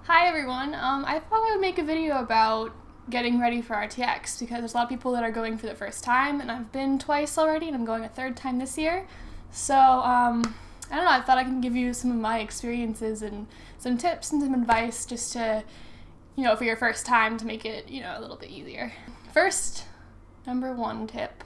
Hi everyone, I thought I would make a video about getting ready for RTX because there's a lot of people that are going for the first time, and I've been twice already and I'm going a third time this year. So, I don't know, I thought I can give you some of my experiences and some tips and some advice just to, for your first time to make it, a little bit easier. First, number one tip,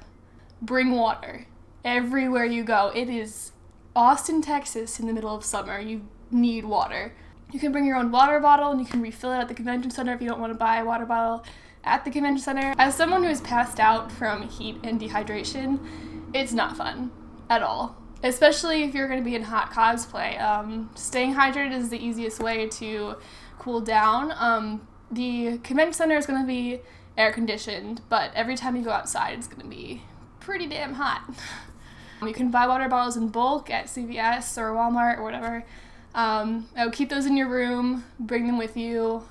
bring water. Everywhere you go. It is Austin, Texas in the middle of summer. You need water. You can bring your own water bottle and you can refill it at the convention center if you don't want to buy a water bottle at the convention center. As someone who is passed out from heat and dehydration, it's not fun at all. Especially if you're going to be in hot cosplay. Staying hydrated is the easiest way to cool down. The convention center is going to be air conditioned, but every time you go outside it's going to be pretty damn hot. You can buy water bottles in bulk at CVS or Walmart or whatever. I would keep those in your room, bring them with you,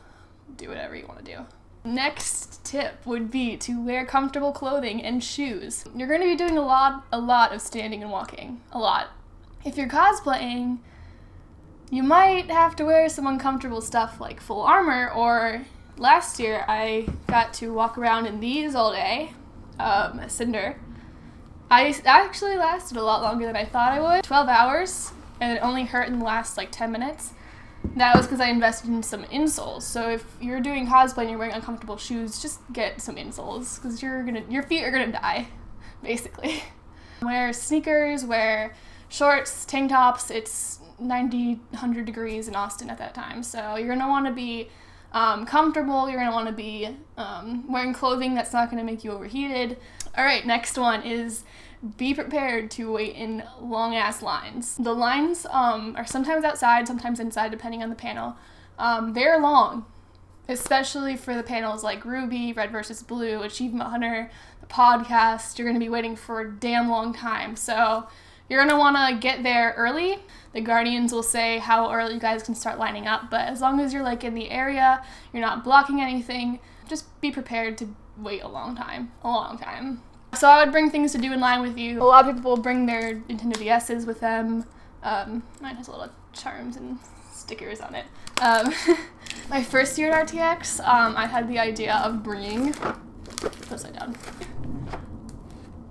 do whatever you want to do. Next tip would be to wear comfortable clothing and shoes. You're going to be doing a lot of standing and walking. A lot. If you're cosplaying, you might have to wear some uncomfortable stuff like full armor, or last year I got to walk around in these all day, Cinder. I actually lasted a lot longer than I thought I would, 12 hours. And it only hurt in the last 10 minutes. That was because I invested in some insoles. So if you're doing cosplay and you're wearing uncomfortable shoes, just get some insoles because your feet are gonna die, basically. Wear sneakers, wear shorts, tank tops. It's 90, 100 degrees in Austin at that time. So you're gonna want to be comfortable. You're gonna want to be wearing clothing that's not gonna make you overheated. All right, next one is be prepared to wait in long-ass lines. The lines are sometimes outside, sometimes inside, depending on the panel. They're long, especially for the panels like Ruby, Red vs. Blue, Achievement Hunter, the podcast. You're going to be waiting for a damn long time. So you're going to want to get there early. The Guardians will say how early you guys can start lining up, but as long as you're in the area, you're not blocking anything, just be prepared to wait a long time. So I would bring things to do in line with you. A lot of people will bring their Nintendo DS's with them. Mine has a lot of charms and stickers on it. My first year at RTX, I had the idea of bringing, upside down,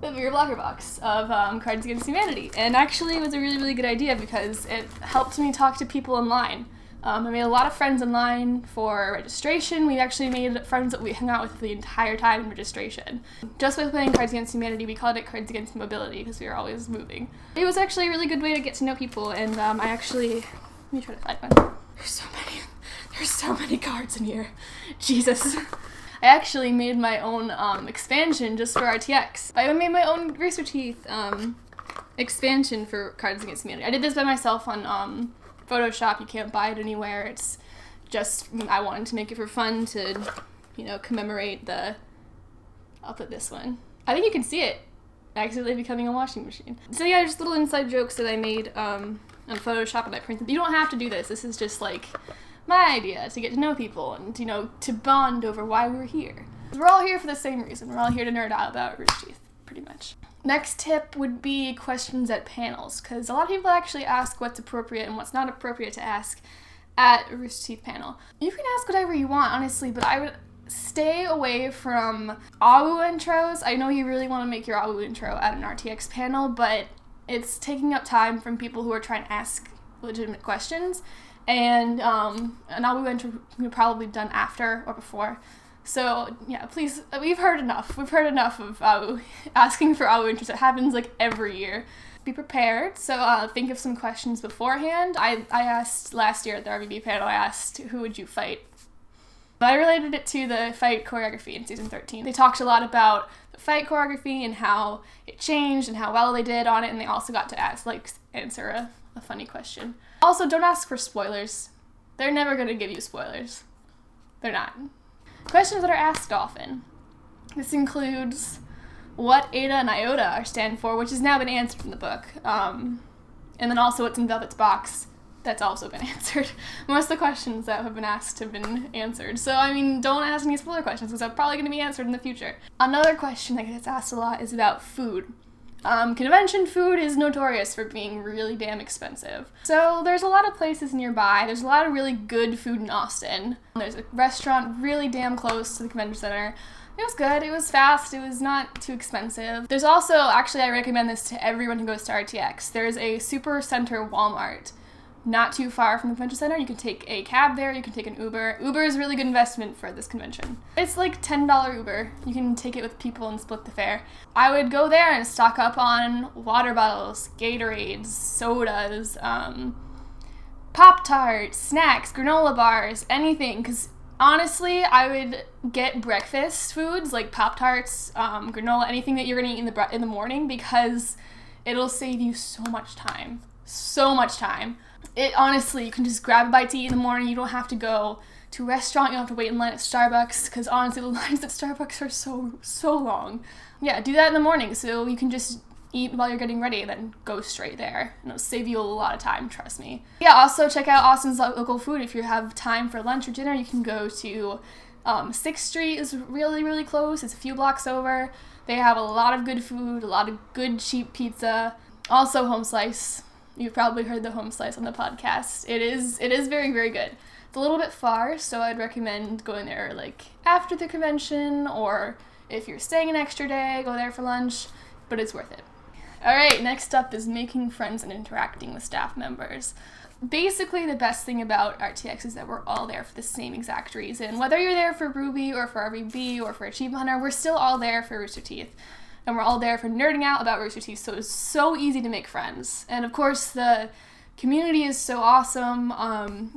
the bigger blocker box of Cards Against Humanity. And actually it was a really, really good idea because it helped me talk to people in line. I made a lot of friends in line for registration. We actually made friends that we hung out with the entire time in registration. Just by playing Cards Against Humanity, we called it Cards Against Mobility because we were always moving. It was actually a really good way to get to know people, and let me try to find one. There's so many cards in here. Jesus. I actually made my own expansion just for RTX. I made my own Rooster Teeth expansion for Cards Against Humanity. I did this by myself on Photoshop. You can't buy it anywhere. It's just, I wanted to make it for fun to, commemorate I'll put this one. I think you can see it accidentally becoming a washing machine. So yeah, just little inside jokes that I made on Photoshop, and I printed. You don't have to do this. This is just my idea to get to know people and, to bond over why we're here. We're all here for the same reason. We're all here to nerd out about Rooster Teeth, pretty much. Next tip would be questions at panels, because a lot of people actually ask what's appropriate and what's not appropriate to ask at a Rooster Teeth panel. You can ask whatever you want, honestly, but I would stay away from AWU intros. I know you really want to make your AWU intro at an RTX panel, but it's taking up time from people who are trying to ask legitimate questions, and an AWU intro you've probably done after or before. So, yeah, please, we've heard enough. We've heard enough of asking for AWU intros. It happens every year. Be prepared. So think of some questions beforehand. I asked last year at the RVB panel, I asked, who would you fight? I related it to the fight choreography in season 13. They talked a lot about the fight choreography and how it changed and how well they did on it, and they also got to answer a funny question. Also, don't ask for spoilers. They're never going to give you spoilers. They're not. Questions that are asked often. This includes what Eta and Iota stand for, which has now been answered in the book. And then also what's in Velvet's box. That's also been answered. Most of the questions that have been asked have been answered. So, don't ask any spoiler questions because they're probably going to be answered in the future. Another question that gets asked a lot is about food. Convention food is notorious for being really damn expensive. So there's a lot of places nearby. There's a lot of really good food in Austin. There's a restaurant really damn close to the convention center. It was good, it was fast, it was not too expensive. There's also, actually I recommend this to everyone who goes to RTX, there's a super center Walmart not too far from the convention center. You can take a cab there, you can take an Uber. Uber is a really good investment for this convention. It's like $10 Uber. You can take it with people and split the fare. I would go there and stock up on water bottles, Gatorades, sodas, Pop-Tarts, snacks, granola bars, anything, because honestly, I would get breakfast foods like Pop-Tarts, granola, anything that you're gonna eat in the morning, because it'll save you so much time. So much time. It honestly, you can just grab a bite to eat in the morning. You don't have to go to a restaurant. You don't have to wait in line at Starbucks, because honestly, the lines at Starbucks are so long. Yeah, do that in the morning so you can just eat while you're getting ready and then go straight there. And it'll save you a lot of time, trust me. Yeah, also check out Austin's local food. If you have time for lunch or dinner, you can go to 6th Street is really, really close. It's a few blocks over. They have a lot of good food, a lot of good cheap pizza. Also Home Slice. You've probably heard the Home Slice on the podcast. It is very, very good. It's a little bit far, so I'd recommend going there like after the convention, or if you're staying an extra day, go there for lunch, but it's worth it. Alright, next up is making friends and interacting with staff members. Basically, the best thing about RTX is that we're all there for the same exact reason. Whether you're there for Ruby or for RVB or for Achievement Hunter, we're still all there for Rooster Teeth. And we're all there for nerding out about Rooster Teeth, so it's so easy to make friends. And of course, the community is so awesome,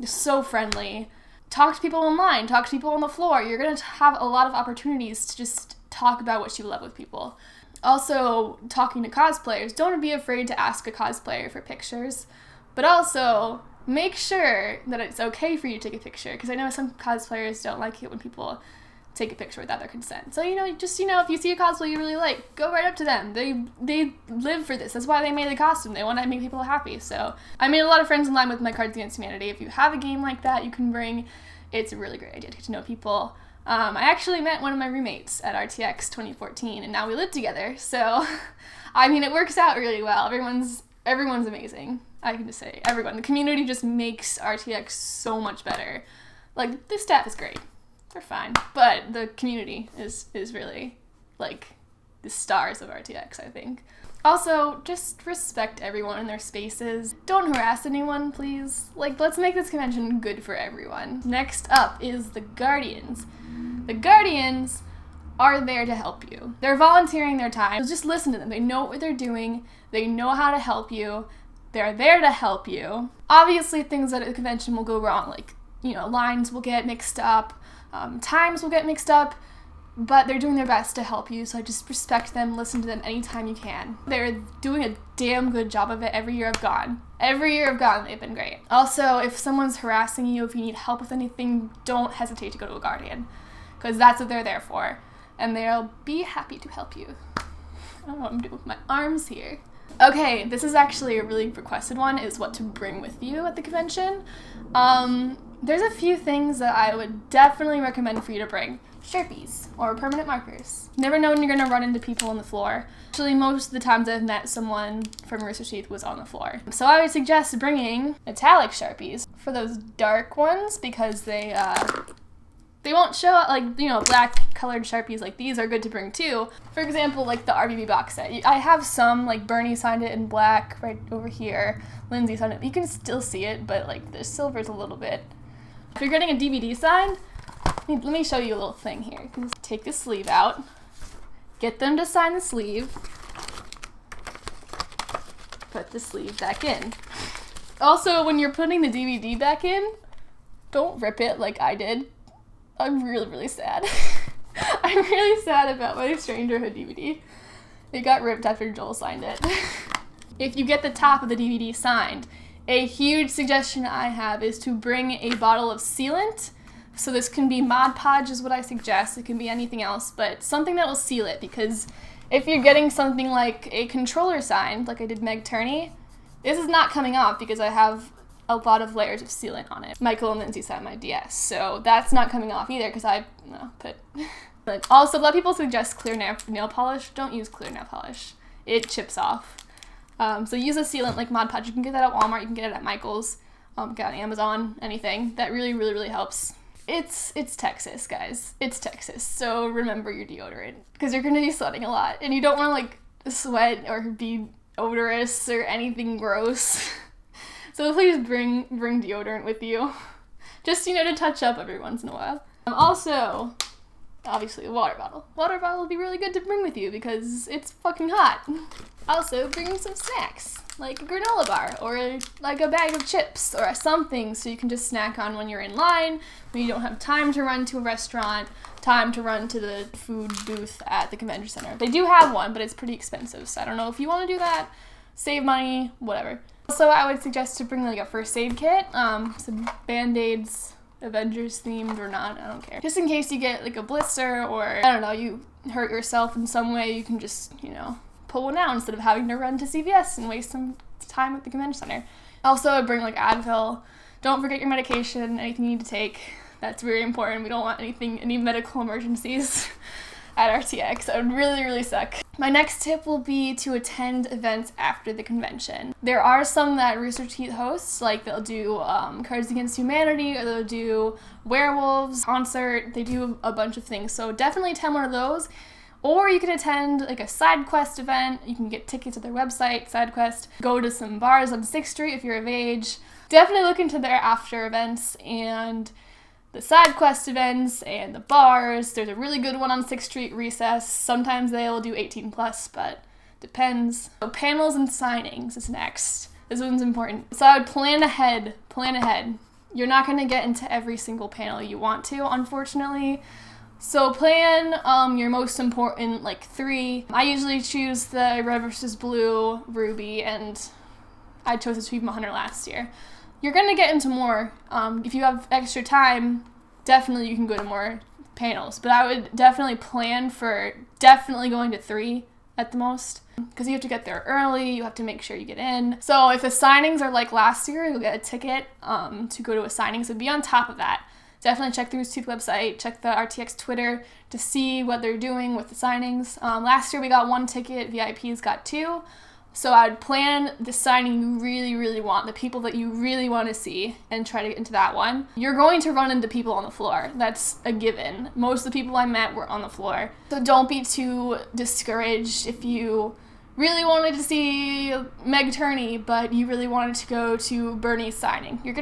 so friendly. Talk to people online, talk to people on the floor. You're going to have a lot of opportunities to just talk about what you love with people. Also, talking to cosplayers, don't be afraid to ask a cosplayer for pictures, but also make sure that it's okay for you to take a picture, because I know some cosplayers don't like it when people take a picture without their consent. So, if you see a cosplay you really like, go right up to them. They live for this. That's why they made the costume. They want to make people happy. So, I made a lot of friends online with my Cards Against Humanity. If you have a game like that you can bring, it's a really great idea to get to know people. I actually met one of my roommates at RTX 2014, and now we live together. So, it works out really well. Everyone's amazing. I can just say, everyone. The community just makes RTX so much better. Like, the staff is great. They're fine. But the community is really, like, the stars of RTX, I think. Also, just respect everyone in their spaces. Don't harass anyone, please. Like, let's make this convention good for everyone. Next up is the Guardians. The Guardians are there to help you. They're volunteering their time. So just listen to them. They know what they're doing. They know how to help you. They're there to help you. Obviously, things at a convention will go wrong. Like, lines will get mixed up. Times will get mixed up, but they're doing their best to help you, so I just respect them, listen to them anytime you can. They're doing a damn good job of it every year I've gone. Every year I've gone, they've been great. Also, if someone's harassing you, if you need help with anything, don't hesitate to go to a Guardian, because that's what they're there for, and they'll be happy to help you. I don't know what I'm doing with my arms here. Okay, this is actually a really requested one, is what to bring with you at the convention. There's a few things that I would definitely recommend for you to bring. Sharpies, or permanent markers. Never know when you're gonna run into people on the floor. Actually, most of the times I've met someone from Rooster Teeth was on the floor. So I would suggest bringing metallic Sharpies for those dark ones, because they won't show up, like, black colored Sharpies like these are good to bring too. For example, like the RBB box set. I have some, like Bernie signed it in black right over here. Lindsay signed it. You can still see it, but like the silver's a little bit. If you're getting a DVD signed, let me show you a little thing here. Just take the sleeve out, get them to sign the sleeve, put the sleeve back in. Also, when you're putting the DVD back in, don't rip it like I did. I'm really, really sad. I'm really sad about my Strangerhood DVD. It got ripped after Joel signed it. If you get the top of the DVD signed, a huge suggestion I have is to bring a bottle of sealant. So this can be Mod Podge is what I suggest. It can be anything else, but something that will seal it, because if you're getting something like a controller signed, like I did Meg Turney, this is not coming off because I have a lot of layers of sealant on it. Michael and Lindsay signed my DS, so that's not coming off either because I put... But also, a lot of people suggest clear nail polish. Don't use clear nail polish. it chips off. So use a sealant like Mod Podge. You can get that at Walmart, you can get it at Michael's, get it on Amazon, anything. That really, really, really helps. It's Texas, guys. It's Texas, so remember your deodorant, because you're gonna be sweating a lot, and you don't want to like sweat or be odorous or anything gross. So please bring deodorant with you, just to touch up every once in a while. Also, obviously, a water bottle. Water bottle would be really good to bring with you because it's fucking hot. Also, bring some snacks, like a granola bar or like a bag of chips or something so you can just snack on when you're in line, when you don't have time to run to a restaurant, time to run to the food booth at the convention center. They do have one, but it's pretty expensive, so I don't know if you want to do that. Save money, whatever. Also, I would suggest to bring like a first aid kit, some Band-Aids, Avengers themed or not, I don't care. Just in case you get like a blister or, I don't know, you hurt yourself in some way, you can just, pull one out instead of having to run to CVS and waste some time at the convention center. Also, bring like Advil. Don't forget your medication, anything you need to take. That's very important. We don't want any medical emergencies at RTX. That would really, really suck. My next tip will be to attend events after the convention. There are some that Rooster Teeth hosts, like they'll do Cards Against Humanity, or they'll do Werewolves concert. They do a bunch of things, so definitely attend one of those. Or you can attend like a side quest event. You can get tickets at their website, side quest. Go to some bars on 6th Street if you're of age. Definitely look into their after events and the side quest events and the bars. There's a really good one on 6th Street, Recess. Sometimes they'll do 18 plus, but depends. So panels and signings is next. This one's important. So I would plan ahead. You're not gonna get into every single panel you want to, unfortunately. So plan your most important, like 3. I usually choose the Red vs. Blue, Ruby, and I chose the Achievement Hunter last year. You're gonna get into more. If you have extra time, definitely you can go to more panels. But I would definitely plan for definitely going to 3 at the most, because you have to get there early, you have to make sure you get in. So if the signings are like last year, you'll get a ticket to go to a signing, so be on top of that. Definitely check the Rooster Teeth website, check the RTX Twitter to see what they're doing with the signings. Last year we got 1 ticket, VIPs got 2. So I would plan the signing you really, really want, the people that you really want to see, and try to get into that one. You're going to run into people on the floor. That's a given. Most of the people I met were on the floor. So don't be too discouraged if you really wanted to see Meg Turney, but you really wanted to go to Bernie's signing. You're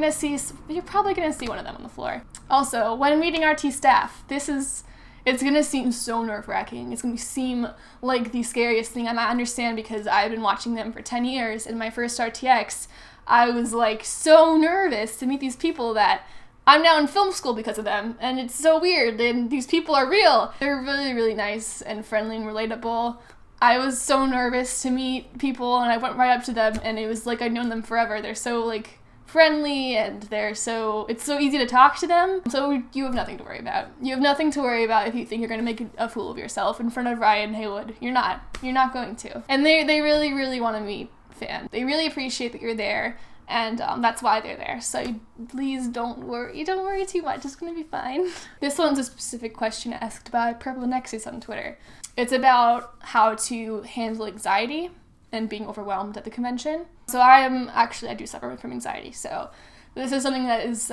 probably gonna see one of them on the floor. Also, when meeting RT staff, it's gonna seem so nerve-wracking. It's gonna seem like the scariest thing, and I understand because I've been watching them for 10 years. In my first RTX, I was like so nervous to meet these people that I'm now in film school because of them, and it's so weird, and these people are real. They're really, really nice and friendly and relatable. I was so nervous to meet people, and I went right up to them, and it was like I'd known them forever. They're so like friendly, and it's so easy to talk to them. So you have nothing to worry about. You have nothing to worry about if you think you're going to make a fool of yourself in front of Ryan Haywood. You're not going to. And they really, really want to meet fans. They really appreciate that you're there, and that's why they're there. So please don't worry. Don't worry too much. It's going to be fine. This one's a specific question asked by Purple Nexus on Twitter. It's about how to handle anxiety and being overwhelmed at the convention. So I do suffer from anxiety, so this is something that is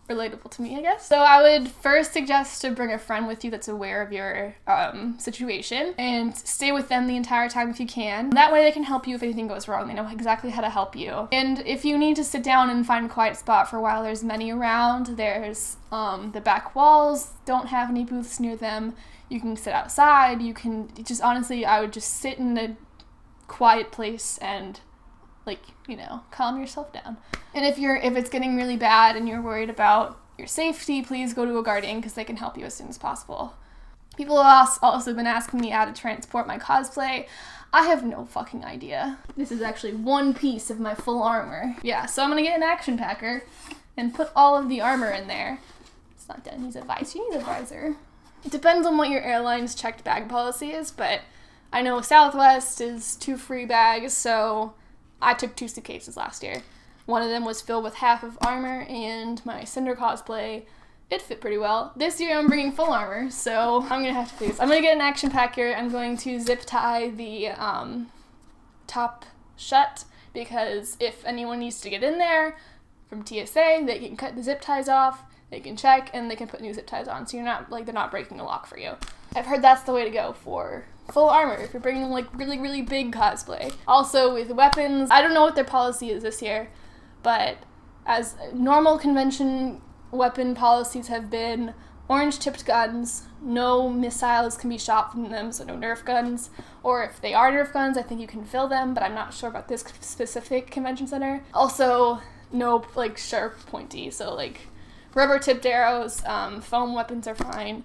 relatable to me, I guess. So I would first suggest to bring a friend with you that's aware of your situation, and stay with them the entire time if you can. That way they can help you if anything goes wrong. They know exactly how to help you. And if you need to sit down and find a quiet spot for a while, there's many around. There's the back walls don't have any booths near them. You can sit outside. You can just, honestly, I would just sit in a quiet place and calm yourself down. And if it's getting really bad and you're worried about your safety, please go to a guardian because they can help you as soon as possible. People have also been asking me how to transport my cosplay. I have no fucking idea. This is actually one piece of my full armor. Yeah, so I'm gonna get an action packer and put all of the armor in there. It's not done. Needs a visor. You need a visor. It depends on what your airline's checked bag policy is, but I know Southwest is 2 free bags, so I took 2 suitcases last year. One of them was filled with half of armor and my Cinder cosplay. it fit pretty well. This year I'm bringing full armor, so I'm gonna have to please. I'm gonna get an action pack here. I'm going to zip tie the top shut, because if anyone needs to get in there from TSA, they can cut the zip ties off, they can check, and they can put new zip ties on, so you're not, like, they're not breaking a lock for you. I've heard that's the way to go for full armor if you're bringing, like, really, really big cosplay. Also, with weapons, I don't know what their policy is this year, but as normal convention weapon policies have been, orange-tipped guns, no missiles can be shot from them, so no Nerf guns. Or if they are Nerf guns, I think you can fill them, but I'm not sure about this specific convention center. Also, no, like, sharp pointy, so, like, rubber-tipped arrows, foam weapons are fine.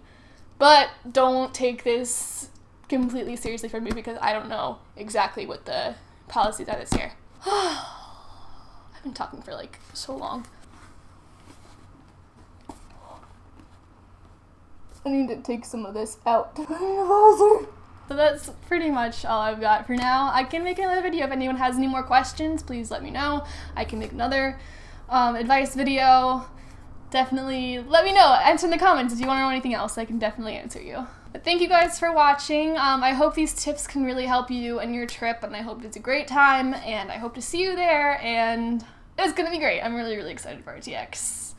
But don't take this completely seriously from me, because I don't know exactly what the policies are this year. I've been talking for, like, so long. I need to take some of this out. So that's pretty much all I've got for now. I can make another video if anyone has any more questions. Please let me know. I can make another advice video. Definitely let me know. Answer in the comments if you want to know anything else. I can definitely answer you. But thank you guys for watching. I hope these tips can really help you in your trip, and I hope it's a great time, and I hope to see you there, and it's gonna be great. I'm really, really excited for RTX.